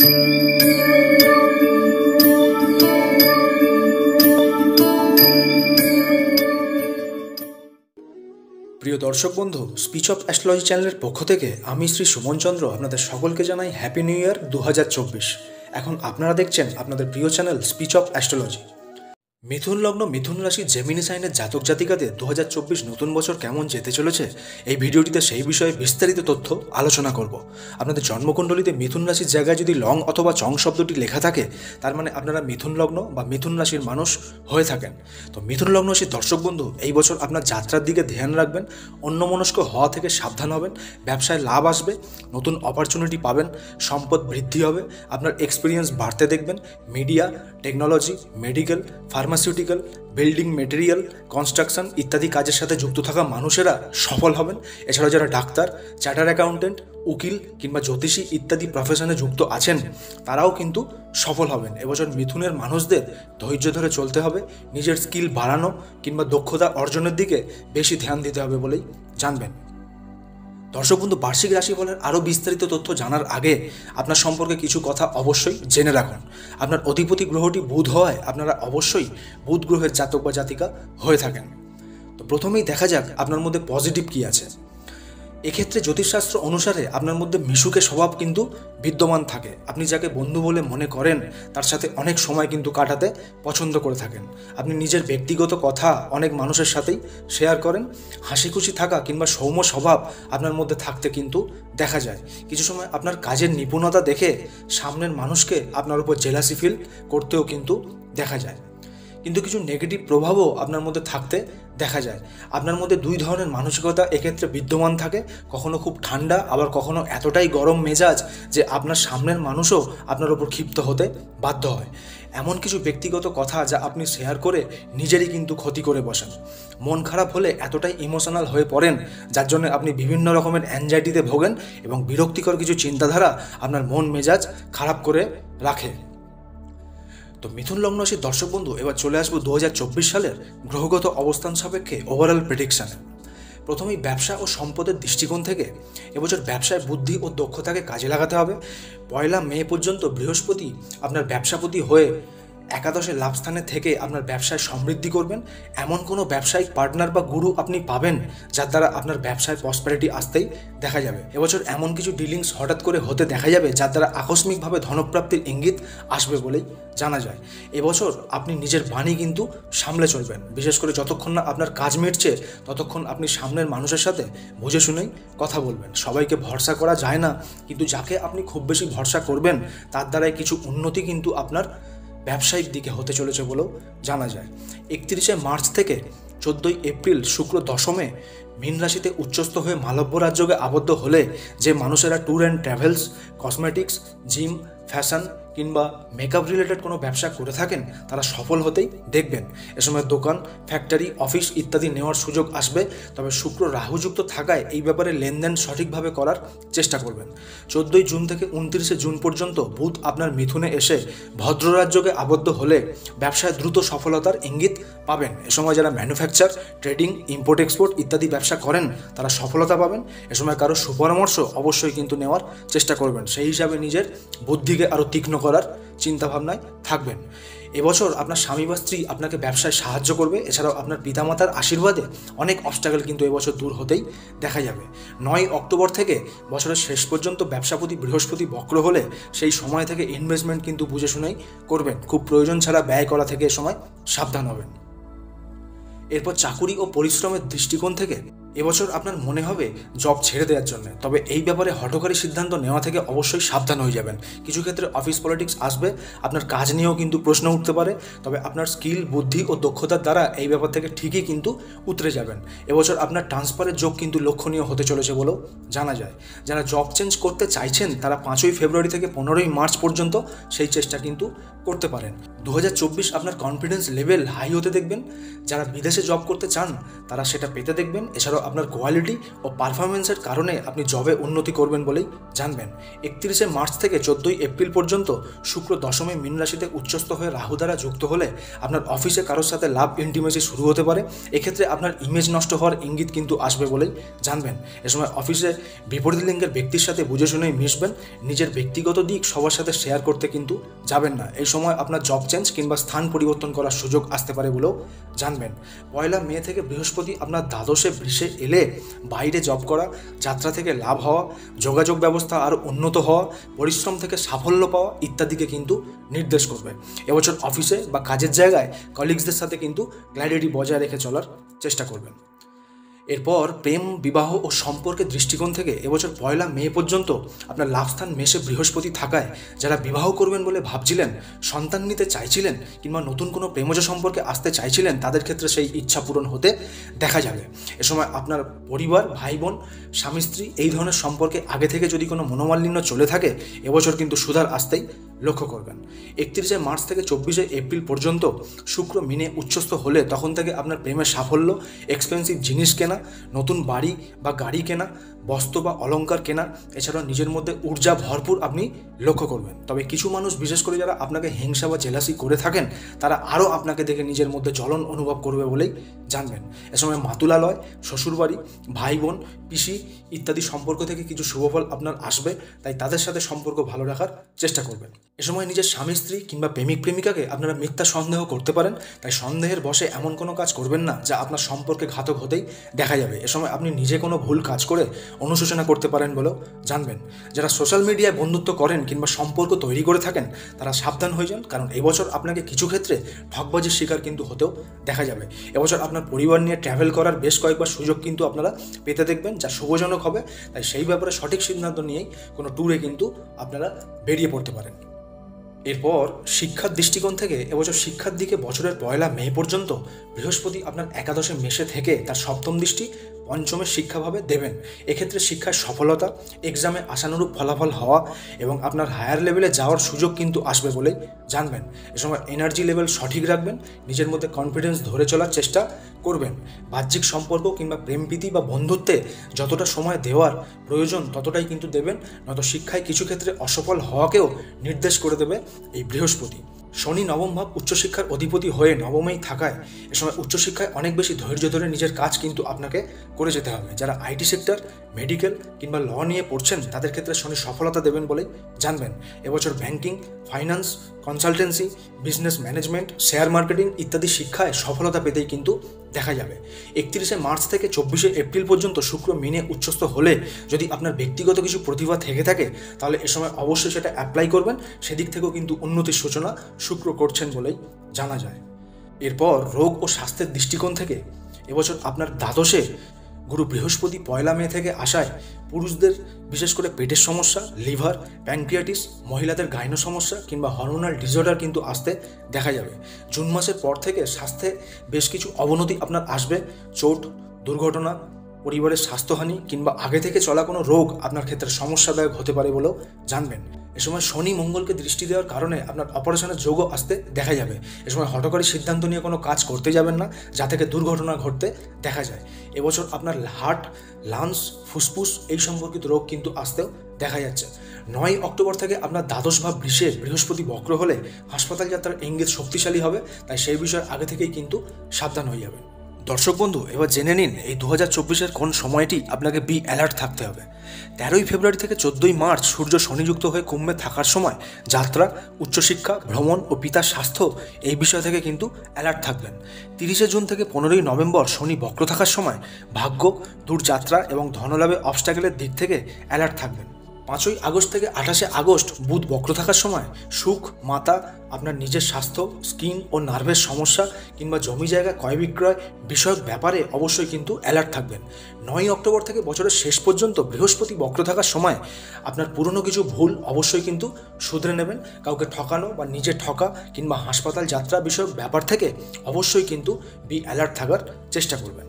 প্রিয় দর্শক বন্ধু, স্পিচ অফ অ্যাস্ট্রোলজি চ্যানেলের পক্ষ থেকে আমি শ্রী সুমন চন্দ্র আপনাদের সকলকে জানাই হ্যাপি নিউ ইয়ার 2024। এখন আপনারা দেখছেন আপনাদের প্রিয় চ্যানেল স্পিচ অফ অ্যাস্ট্রোলজি। মিথুন লগ্ন, মিথুন রাশি, জেমিনি সাইনের জাতক জাতিকাদের 2024 নতুন বছর কেমন যেতে চলেছে এই ভিডিওটিতে সেই বিষয়ে বিস্তারিত তথ্য আলোচনা করব। আপনাদের জন্মকুণ্ডলিতে মিথুন রাশির জায়গায় যদি লং অথবা চং শব্দটি লেখা থাকে, তার মানে আপনারা মিথুন লগ্ন বা মিথুন রাশির মানুষ হয়ে থাকেন। তো মিথুন লগ্ন রাশির দর্শক বন্ধু, এই বছর আপনার যাত্রার দিকে ধ্যান রাখবেন, অন্যমনস্ক হওয়া থেকে সাবধান হবেন। ব্যবসায় লাভ আসবে, নতুন অপরচুনিটি পাবেন, সম্পদ বৃদ্ধি হবে, আপনার এক্সপিরিয়েন্স বাড়তে দেখবেন। Media, technology, medical, pharmaceutical, building material, construction ইত্যাদি কাজের সাথে যুক্ত থাকা মানুষেরা সফল হবেন। এছাড়াও যারা ডাক্তার, চার্টার অ্যাকাউন্টেন্ট, উকিল কিংবা জ্যোতিষী ইত্যাদি প্রফেশনে যুক্ত আছেন, তারাও কিন্তু সফল হবেন। এবছর মিথুনের মানুষদের ধৈর্য ধরে চলতে হবে, নিজের স্কিল বাড়ানো কিংবা দক্ষতা অর্জনের দিকে বেশি ধ্যান দিতে হবে বলেই জানবেন। দর্শক বন্ধু, বার্ষিক রাশিফলের আরও বিস্তারিত তথ্য জানার আগে আপনার সম্পর্কে কিছু কথা অবশ্যই জেনে রাখুন। আপনার অধিপতি গ্রহটি বুধ হওয়ায় আপনারা অবশ্যই বুধ গ্রহের জাতক বা জাতিকা হয়ে থাকেন। তো প্রথমেই দেখা যাক আপনার মধ্যে পজিটিভ কী আছে। এক্ষেত্রে জ্যোতিষশাস্ত্র অনুসারে আপনার মধ্যে মিশুকে স্বভাব কিন্তু বিদ্যমান থাকে। আপনি যাকে বন্ধু বলে মনে করেন তার সাথে অনেক সময় কিন্তু কাটাতে পছন্দ করে থাকেন। আপনি নিজের ব্যক্তিগত কথা অনেক মানুষের সাথেই শেয়ার করেন। হাসি খুশি থাকা কিংবা সৌম্য স্বভাব আপনার মধ্যে থাকতে কিন্তু দেখা যায়। কিছু সময় আপনার কাজের নিপুণতা দেখে সামনের মানুষকে আপনার উপর জেলাসি ফিল করতেও কিন্তু দেখা যায়। কিন্তু কিছু নেগেটিভ প্রভাবও আপনার মধ্যে থাকতে দেখা যায়। আপনার মধ্যে দুই ধরনের মানসিকতা এক্ষেত্রে বিদ্যমান থাকে, কখনো খুব ঠান্ডা, আবার কখনো এতটাই গরম মেজাজ যে আপনার সামনের মানুষও আপনার ওপর ক্ষিপ্ত হতে বাধ্য হয়। এমন কিছু ব্যক্তিগত কথা যা আপনি শেয়ার করে নিজেরই কিন্তু ক্ষতি করে বসেন। মন খারাপ হলে এতটাই ইমোশনাল হয়ে পড়েন যার জন্য আপনি বিভিন্ন রকমের অ্যাংজাইটিতে ভোগেন এবং বিরক্তিকর কিছু চিন্তাধারা আপনার মন মেজাজ খারাপ করে রাখে। তো মিথুন লগ্ন রাশির দর্শক বন্ধু, এবার চলে আসবো 2024 সালের গ্রহগত অবস্থান সাপেক্ষে ওভারঅল প্রেডিকশানে। প্রথমেই ব্যবসা ও সম্পদের দৃষ্টিকোণ থেকে এবছর ব্যবসায় বুদ্ধি ও দক্ষতাকে কাজে লাগাতে হবে। 1 মে পর্যন্ত বৃহস্পতি আপনার ব্যবসাপতি হয়ে একাদশে লাভস্থানে থেকে আপনার ব্যবসায় সমৃদ্ধি করবেন। এমন কোনো ব্যবসায়িক পার্টনার বা গুরু আপনি পাবেন যার দ্বারা আপনার ব্যবসায় প্রসপারিটি আসতেই দেখা যাবে। এবছর এমন কিছু ডিলিংস হঠাৎ করে হতে দেখা যাবে যার দ্বারা আকস্মিকভাবে ধনপ্রাপ্তির ইঙ্গিত আসবে বলেই জানা যায়। এবছর আপনি নিজের বাণী কিন্তু সামলে চলবেন। বিশেষ করে যতক্ষণ না আপনার কাজ মিটছে ততক্ষণ আপনি সামনের মানুষের সাথে বুঝে শুনেই কথা বলবেন। সবাইকে ভরসা করা যায় না, কিন্তু যাকে আপনি খুব বেশি ভরসা করবেন তার দ্বারাই কিছু উন্নতি কিন্তু আপনার ব্যবসায়িক দিকে হতে চলেছে বলেও জানা যায়। 31 মার্চ থেকে 14 এপ্রিল শুক্র দশমে মীন রাশিতে উচ্চস্থ হয়ে মালব্য রাজযোগে আবদ্ধ হলে যে মানুষেরা tour and travels, cosmetics, gym, fashion কিংবা মেকআপ রিলেটেড কোনো ব্যবসা করে থাকেন তারা সফল হতেই দেখবেন। এ সময় দোকান, ফ্যাক্টরি, অফিস ইত্যাদি নেওয়ার সুযোগ আসবে। তবে শুক্র রাহুযুক্ত থাকায় এই ব্যাপারে লেনদেন সঠিকভাবে করার চেষ্টা করবেন। 14 জুন থেকে 29 জুন পর্যন্ত বুধ আপনার মিথুনে এসে ভদ্র রাজযোগে আবদ্ধ হলে ব্যবসায় দ্রুত সফলতার ইঙ্গিত পাবেন। এ সময় যারা ম্যানুফ্যাকচার, ট্রেডিং, ইম্পোর্ট এক্সপোর্ট ইত্যাদি ব্যবসা করেন তারা সফলতা পাবেন। এ সময় কারো সুপরামর্শ অবশ্যই কিন্তু নেওয়ার চেষ্টা করবেন। সেই হিসাবে নিজের বুদ্ধিকে আরও তীক্ষ্ণ করার চিন্তাভাবনায় থাকবেন। এবছর আপনার স্বামী বা স্ত্রী আপনাকে ব্যবসায় সাহায্য করবে। এছাড়াও আপনার পিতামাতার আশীর্বাদে অনেক অবস্ট্রাগল কিন্তু এবছর দূর হতেই দেখা যাবে। 9 অক্টোবর থেকে বছরের শেষ পর্যন্ত ব্যবসাপতি বৃহস্পতি বক্র হলে সেই সময় থেকে ইনভেস্টমেন্ট কিন্তু বুঝে শুনেই করবেন। খুব প্রয়োজন ছাড়া ব্যয় করা থেকে এ সময় সাবধান হবেন। এরপর চাকুরি ও পরিশ্রমের দৃষ্টিকোণ থেকে এবছর আপনার মনে হবে জব ছেড়ে দেওয়ার জন্য, তবে এই ব্যাপারে হঠকারী সিদ্ধান্ত নেওয়া থেকে অবশ্যই সাবধান হয়ে যাবেন। কিছু ক্ষেত্রে অফিস পলিটিক্স আসবে, আপনার কাজ নিয়েও কিন্তু প্রশ্ন উঠতে পারে, তবে আপনার স্কিল, বুদ্ধি ও দক্ষতার দ্বারা এই ব্যাপার থেকে ঠিকই কিন্তু উতরে যাবেন। এবছর আপনার ট্রান্সফারের যোগ কিন্তু লক্ষণীয় হতে চলেছে বলেও জানা যায়। যারা জব চেঞ্জ করতে চাইছেন তারা 5 ফেব্রুয়ারি থেকে 15 মার্চ পর্যন্ত সেই চেষ্টা কিন্তু করতে পারেন। 2024 আপনার কনফিডেন্স লেভেল হাই হতে দেখবেন। যারা বিদেশে জব করতে চান তারা সেটা পেতে দেখবেন। এছাড়াও এছাড়াও আপনার কোয়ালিটি ও পারফরমেন্সের কারণে আপনি জবে উন্নতি করবেন বলেই জানবেন। 31শে মার্চ থেকে 14ই এপ্রিল পর্যন্ত শুক্র দশমে মীন রাশিতে উচ্চস্থ হয়ে রাহু দ্বারা যুক্ত হলে আপনার অফিসে কারোর সাথে লাভ ইন্টিমেসি শুরু হতে পারে। এক্ষেত্রে আপনার ইমেজ নষ্ট হওয়ার ইঙ্গিত কিন্তু আসবে বলেই জানবেন। এ সময় অফিসে বিপরীত লিঙ্গের ব্যক্তির সাথে বুঝে শুনেই মিশবেন। নিজের ব্যক্তিগত দিক সবার সাথে শেয়ার করতে কিন্তু যাবেন না। এই সময় আপনার জব চেঞ্জ কিংবা স্থান পরিবর্তন করার সুযোগ আসতে পারে বলেও জানবেন। 1 মে থেকে বৃহস্পতি আপনার দ্বাদশে বৃষে এলে বাইরে জব করা, যাত্রা থেকে লাভ হওয়া, যোগাযোগ ব্যবস্থা আরও উন্নত হওয়া, পরিশ্রম থেকে সাফল্য পাওয়া ইত্যাদিকে কিন্তু নির্দেশ করবে। এবছর অফিসে বা কাজের জায়গায় কলিগসদের সাথে কিন্তু ক্ল্যারিটি বজায় রেখে চলার চেষ্টা করবেন। এরপর প্রেম, বিবাহ ও সম্পর্কের দৃষ্টিকোণ থেকে এবছর 1 মে পর্যন্ত আপনার লাভস্থান মেষে বৃহস্পতি থাকায় যারা বিবাহ করবেন বলে ভাবছিলেন, সন্তান নিতে চাইছিলেন কিংবা নতুন কোনো প্রেমজ সম্পর্কে আসতে চাইছিলেন, তাদের ক্ষেত্রে সেই ইচ্ছা পূরণ হতে দেখা যাবে। এ সময় আপনার পরিবার, ভাই বোন, স্বামী স্ত্রী এই ধরনের সম্পর্কে আগে থেকে যদি কোনো মনোমালিন্য চলে থাকে, এবছর কিন্তু সুধার আসতেই লক্ষ্য করবেন। 31শে মার্চ থেকে 24শে এপ্রিল পর্যন্ত শুক্র মিনে উচ্চস্থ হলে তখন থেকে আপনার প্রেমের সাফল্য, এক্সপেন্সিভ জিনিস কেনা, নতুন বাড়ি বা গাড়ি কেনা, বস্ত্র বা অলংকার কেনা, এছাড়াও নিজের মধ্যে ঊর্জা ভরপুর আপনি লক্ষ্য করবেন। তবে কিছু মানুষ, বিশেষ করে যারা আপনাকে হিংসা বা জেলাসি করে থাকেন, তারা আরও আপনাকে দেখে নিজের মধ্যে জ্বলন অনুভব করবে বলেই জানবেন। এ সময় মাতুলালয়, শ্বশুরবাড়ি, ভাই বোন, পিসি ইত্যাদি সম্পর্ক থেকে কিছু শুভফল আপনার আসবে, তাই তাদের সাথে সম্পর্ক ভালো রাখার চেষ্টা করবেন। এ সময় নিজের স্বামী স্ত্রী কিংবা প্রেমিক প্রেমিকাকে আপনারা মিথ্যা সন্দেহ করতে পারেন, তাই সন্দেহের বশে এমন কোনো কাজ করবেন না যা আপনার সম্পর্কে ঘাতক হতেই দেখা যাবে। এ সময় আপনি নিজে কোনো ভুল কাজ করে অনুশোচনা করতে পারেন বলেও জানবেন। যারা সোশ্যাল মিডিয়ায় বন্ধুত্ব করেন কিংবা সম্পর্ক তৈরি করে থাকেন, তারা সাবধান হয়ে যান, কারণ এবছর আপনাকে কিছু ক্ষেত্রে ঠকবাজির শিকার কিন্তু হতেও দেখা যাবে। এবছর আপনার পরিবার নিয়ে ট্রাভেল করার বেশ কয়েকবার সুযোগ কিন্তু আপনারা পেতে দেখবেন, যা শুভজনক হবে। তাই সেই ব্যাপারে সঠিক সিদ্ধান্ত নিয়েই কোনো ট্যুরে কিন্তু আপনারা বেরিয়ে পড়তে পারেন। এরপর শিক্ষার দৃষ্টিকোণ থেকে এবছর শিক্ষার দিকে বছরের 1 মে পর্যন্ত বৃহস্পতি আপনার একাদশে মেষে থেকে তার সপ্তম দৃষ্টি পঞ্চমের শিক্ষাভাবে দেবেন। এক্ষেত্রে শিক্ষার সফলতা, এক্সামে আশানুরূপ ফলাফল হওয়া এবং আপনার হায়ার লেভেলে যাওয়ার সুযোগ কিন্তু আসবে বলেই জানবেন। এ সময় এনার্জি লেভেল সঠিক রাখবেন, নিজের মধ্যে কনফিডেন্স ধরে চলার চেষ্টা করবেন। বাহ্যিক সম্পর্ক কিংবা প্রেমপ্রীতি বা বন্ধুত্বে যতটা সময় দেওয়ার প্রয়োজন ততটাই কিন্তু দেবেন, নয়তো শিক্ষায় কিছু ক্ষেত্রে অসফল হওয়াকেও নির্দেশ করে দেবে এই বৃহস্পতি। শনি নবম ভাব উচ্চশিক্ষার অধিপতি হয়ে নবমেই থাকায় এ সময় উচ্চশিক্ষায় অনেক বেশি ধৈর্য ধরে নিজের কাজ কিন্তু আপনাকে করে যেতে হবে। যারা আইটি সেক্টর, মেডিকেল কিংবা ল নিয়ে পড়ছেন, তাদের ক্ষেত্রে শনি সফলতা দেবেন বলেই জানবেন। এবছর banking, finance, consultancy, business management, share marketing ইত্যাদি শিক্ষায় সফলতা পেতেই কিন্তু দেখা যাবে। 31শে মার্চ থেকে 24শে এপ্রিল পর্যন্ত শুক্র মিনে উচ্চস্থ হলে যদি আপনার ব্যক্তিগত কিছু প্রতিভা থেকে থাকে, তাহলে এ সময় অবশ্যই সেটা অ্যাপ্লাই করবেন। সেদিক থেকেও কিন্তু উন্নতির সূচনা শুক্র করছেন বলেই জানা যায়। এরপর রোগ ও স্বাস্থ্যের দৃষ্টিকোণ থেকে এবছর আপনার দ্বাদশে গুরু বৃহস্পতি 1 মে থেকে আসায় পুরুষদের বিশেষ করে পেটের সমস্যা, লিভার, প্যানক্রিয়াটিস, মহিলাদের গাইনো সমস্যা কিংবা হরমোনাল ডিসঅর্ডার কিন্তু আসতে দেখা যাবে। জুন মাসের পর থেকে স্বাস্থ্যে বেশ কিছু অবনতি আপনার আসবে। চোট, দুর্ঘটনা, পরিবারের স্বাস্থ্যহানি কিংবা আগে থেকে চলা কোনো রোগ আপনার ক্ষেত্রে সমস্যাদায়ক হতে পারে বলেও জানবেন। এ সময় শনি মঙ্গলকে দৃষ্টি দেওয়ার কারণে আপনার অপারেশনের যোগও আসতে দেখা যাবে। এ সময় হঠকারী সিদ্ধান্ত নিয়ে কোনো কাজ করতে যাবেন না, যা থেকে দুর্ঘটনা ঘটতে দেখা যায়। এবছর আপনার হার্ট, লাংস, ফুসফুস এই সম্পর্কিত রোগ কিন্তু আসতেও দেখা যাচ্ছে। 9 অক্টোবর থেকে আপনার দ্বাদশ ভাব বৃষে বৃহস্পতি বক্র হলে হাসপাতাল যাত্রার ইঙ্গিত শক্তিশালী হবে, তাই সেই বিষয়ে আগে থেকেই কিন্তু সাবধান হয়ে যাবেন। দর্শক বন্ধু, এবার জেনে নিন এই 2024-এর কোন সময়টি আপনাকে বি অ্যালার্ট থাকতে হবে। 13ই ফেব্রুয়ারি থেকে 14ই মার্চ সূর্য শনিযুক্ত হয়ে কুম্ভে থাকার সময় যাত্রা, উচ্চশিক্ষা, ভ্রমণ ও পিতার স্বাস্থ্য এই বিষয় থেকে কিন্তু অ্যালার্ট থাকবেন। 30শে জুন থেকে 15ই নভেম্বর শনি বক্র থাকার সময় ভাগ্য, দূরযাত্রা এবং ধনলাভে অবস্ট্যাকেলের দিক থেকে অ্যালার্ট থাকবেন। 5ই আগস্ট থেকে 28শে আগস্ট বুধ বক্র থাকার সময় সুখ, মাতা, আপনার নিজের স্বাস্থ্য, স্কিন ও নার্ভের সমস্যা কিংবা জমি জায়গা ক্রয় বিক্রয় বিষয়ক ব্যাপারে অবশ্যই কিন্তু অ্যালার্ট থাকবেন। 9ই অক্টোবর থেকে বছরের শেষ পর্যন্ত বৃহস্পতি বক্র থাকার সময় আপনার পুরনো কিছু ভুল অবশ্যই কিন্তু শুধরে নেবেন। কাউকে ঠকানো বা নিজে ঠকা কিংবা হাসপাতাল যাত্রা বিষয়ক ব্যাপার থেকে অবশ্যই কিন্তু বি অ্যালার্ট থাকার চেষ্টা করবেন।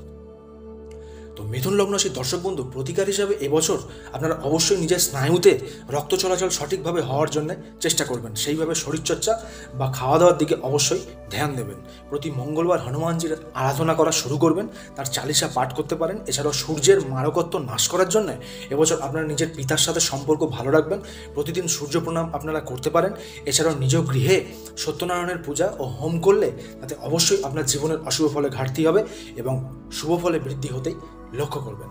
তো মিথুন লগ্ন রাশির দর্শক বন্ধু, প্রতিকার হিসাবে এবছর আপনারা অবশ্যই নিজের স্নায়ুতে রক্ত চলাচল সঠিকভাবে হওয়ার জন্য চেষ্টা করবেন। সেইভাবে শরীরচর্চা বা খাওয়া দাওয়ার দিকে অবশ্যই ধ্যান দেবেন। প্রতি মঙ্গলবার হনুমানজির আরাধনা করা শুরু করবেন, তার চালিসা পাঠ করতে পারেন। এছাড়াও সূর্যের মারকত্ব নাশ করার জন্য এবছর আপনারা নিজের পিতার সাথে সম্পর্ক ভালো রাখবেন। প্রতিদিন সূর্য প্রণাম আপনারা করতে পারেন। এছাড়াও নিজ গৃহে সত্যনারায়ণের পূজা ও হোম করলে তাতে অবশ্যই আপনার জীবনের অশুভ ফলে ঘাটতি হবে এবং শুভ ফলে বৃদ্ধি হতেই লক্ষ্য করবেন।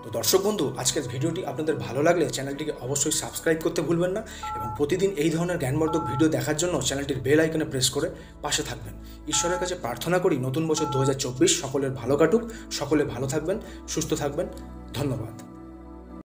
তো দর্শক বন্ধু, আজকের ভিডিওটি আপনাদের ভালো লাগলে চ্যানেলটিকে অবশ্যই সাবস্ক্রাইব করতে ভুলবেন না এবং প্রতিদিন এই ধরনের জ্ঞানবর্ধক ভিডিও দেখার জন্য চ্যানেলটির বেল আইকনে প্রেস করে পাশে থাকবেন। ঈশ্বরের কাছে প্রার্থনা করি নতুন বছর 2024 সকলের ভালো কাটুক, সকলে ভালো থাকবেন, সুস্থ থাকবেন। ধন্যবাদ।